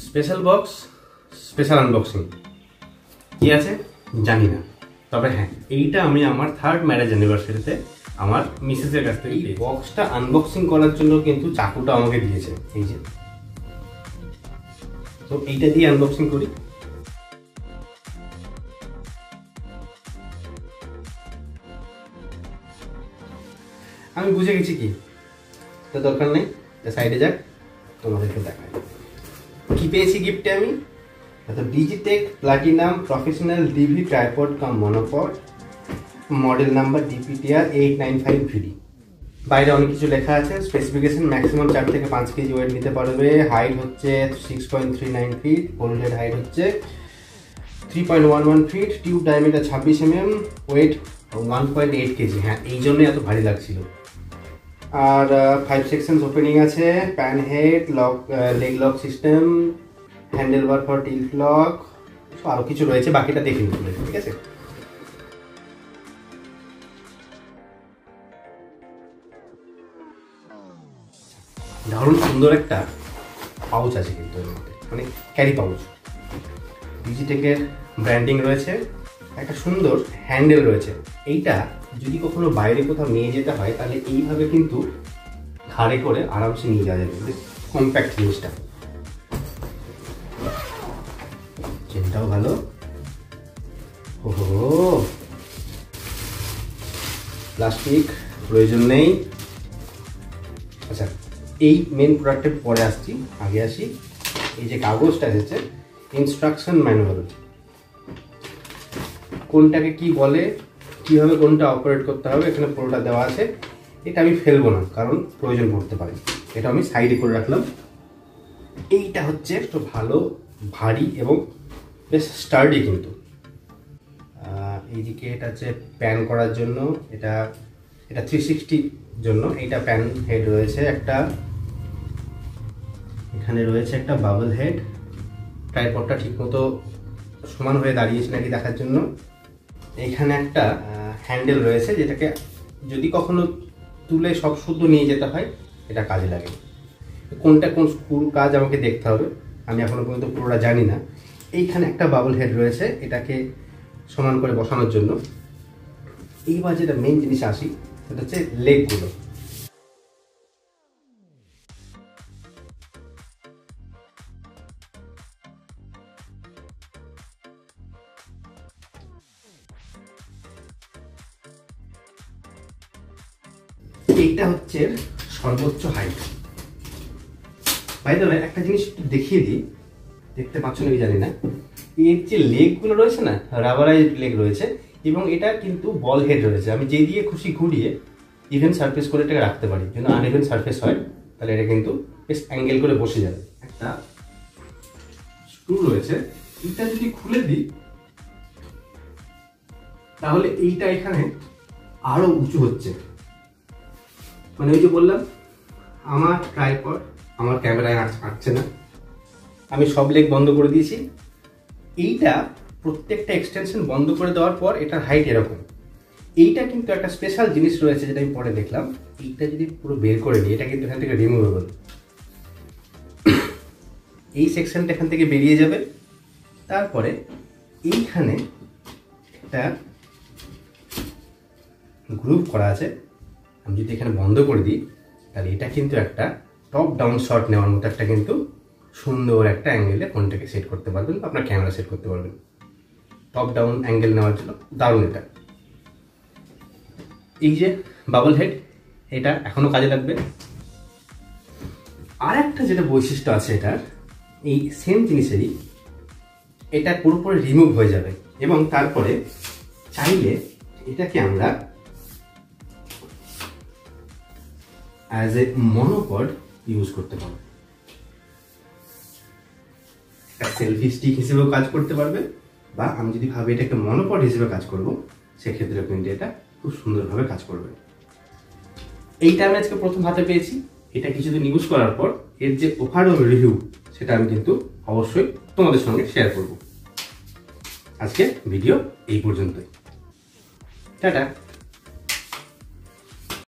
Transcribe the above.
Special box, special unboxing কি আছে জানি না, তবে হ্যাঁ এইটা আমি আমার 3rd ম্যারেজ অ্যানিভার্সারিতে আমার মিসেসের কাছ থেকে এই বক্সটা আনবক্সিং করার জন্য কিন্তু চাকুটা আমাকে দিয়েছে, এই যে। তো এইটা দিয়ে আনবক্সিং করি। আমি বুঝে গেছি কি, তো দরকার নেই, সাইডে যাক, তোমাদেরকে দেখাই কি পেয়েছি গিফটে আমি। Digitek platinum professional DV tripod cum monopod, model number DPTR 895VD। বাইরে অনেক কিছু লেখা আছে। স্পেসিফিকেশন ম্যাক্সিমাম 4 থেকে 5 কেজি ওয়েট নিতে পারবে। হাইট হচ্ছে 6.39 ফিট, হোল্ডেড হাইট হচ্ছে 3.11 feet, tube diameter 26 mm, weight 1.8 KG. হ্যাঁ, এই জন্যই এত ভারী লাগছিল। আর 5 সেকশনস ওপেনিং আছে, pan head, lock, leg lock system, handle bar for tilt lock, আরও কিছু রয়েছে, বাকিটা দেখে নিতে হবে, ঠিক আছে। দারুণ সুন্দর একটা পাউচ আছে কিন্তু এর মধ্যে, মানে ক্যারি পাউচ। ডিজিটেকের ব্র্যান্ডিং রয়েছে, একটা সুন্দর হ্যান্ডেল রয়েছে। এইটা যদি কখনো বাইরে কোথাও নিয়ে যেতে হয় তাহলে এইভাবে কিন্তু ঘাড়ে করে আরামসে নিয়ে যাওয়া যাবে, বেশ কম্প্যাক্ট জিনিসটা। চেনটাও ভালো। ওহো, প্লাস্টিক প্রয়োজন নেই। আচ্ছা, এই মেন প্রোডাক্টের পরে আসছি, আগে আসি এই যে কাগজটা এসেছে, ইনস্ট্রাকশন ম্যানুয়াল। কোনটাকে কি বলে, কিভাবে কোনটা অপারেট করতে হবে, এখানে পুরোটা দেওয়া আছে। এটা আমি ফেলবো না, কারণ প্রয়োজন পড়তে পারে। এটা আমি সাইডে করে রাখলাম। এইটা হচ্ছে একটু ভালো ভারী এবং বেশ স্টার্ডি কিন্তু। এইদিকে এটা হচ্ছে প্যান করার জন্য, এটা 360 জন্য। এইটা প্যান হেড রয়েছে একটা, এখানে রয়েছে একটা বাবল হেড। ট্রাইপডটা ঠিকমতো সমান হয়ে দাঁড়িয়েছে নাকি দেখার জন্য। এইখানে একটা হ্যান্ডেল রয়েছে, যেটাকে যদি কখনো তুলে সব শুদ্ধ নিয়ে যেতে হয় এটা কাজে লাগে। কোনটা কোন পুরো কাজ আমাকে দেখতে হবে, আমি এখনো পর্যন্ত পুরোটা জানি না। এইখানে একটা বাবল হেড রয়েছে, এটাকে সমান করে বসানোর জন্য। এইবার যেটা মেইন জিনিস আসি, সেটা হচ্ছে লেগগুলো। এইটা হচ্ছে সর্বোচ্চ হাইট। বাই দ্য ওয়ে, একটা জিনিস একটু দেখিয়ে দিই, দেখতে পাচ্ছ নাকি জানি না। এর যে লেগগুলো রয়েছে না, রাবারাইজড লেগ রয়েছে, এবং এটা কিন্তু বল হেড রয়েছে। আমি যে দিয়ে খুশি ঘুরিয়ে ইভেন সারফেস করে এটাকে রাখতে পারি। যদি আনইভেন সারফেস হয় তাহলে এটা কিন্তু বেশ অ্যাঙ্গেল করে বসে যাবে। একটা স্ক্রু রয়েছে, এটা যদি খুলে দিই তাহলে এইটা এখানে আরো উঁচু হচ্ছে। মানে ওই যে বললাম, আমার ট্রাইপড আমার ক্যামেরায় আসছে না, আমি সব লেগ বন্ধ করে দিয়েছি। এইটা প্রত্যেকটা এক্সটেনশন বন্ধ করে দেওয়ার পর এটার হাইট এরকম। এইটা কিন্তু একটা স্পেশাল জিনিস রয়েছে, যেটা আমি পরে দেখলাম। এইটা যদি পুরো বের করে দিই, এটা কিন্তু এখান থেকে রিমুভেবল। এই সেকশনটা এখান থেকে বেরিয়ে যাবে। তারপরে এইখানে একটা গ্রুপ করা আছে, আমি যদি এখানে বন্ধ করে দিই তাহলে এটা কিন্তু একটা টপ ডাউন শট নেওয়ার মতো একটা কিন্তু সুন্দর একটা অ্যাঙ্গেলে ফোনটাকে সেট করতে পারবেন, আপনার ক্যামেরা সেট করতে পারবেন। টপ ডাউন অ্যাঙ্গেল নেওয়ার জন্য দারুণ এটা। এই যে বাবল হেড, এটা এখনো কাজে লাগবে। আর একটা যেটা বৈশিষ্ট্য আছে এটার, এই সেম জিনিসেরই, এটা পুরোপুরি রিমুভ হয়ে যাবে এবং তারপরে চাইলে এটাকে আমরা অ্যাজ এ মনোপড ইউজ করতে পারবো। একটা সেলফি স্টিক হিসেবেও কাজ করতে পারবে, বা আমি যদি ভাবি এটা একটা মনোপড হিসেবে কাজ করবো, সেক্ষেত্রে কিন্তু এটা খুব সুন্দরভাবে কাজ করবে। এইটা আমি আজকে প্রথম হাতে পেয়েছি। এটা কিছুদিন ইউজ করার পর এর যে ওভারঅল রিভিউ, সেটা আমি কিন্তু অবশ্যই তোমাদের সঙ্গে শেয়ার করব। আজকে ভিডিও এই পর্যন্তই, টাটা।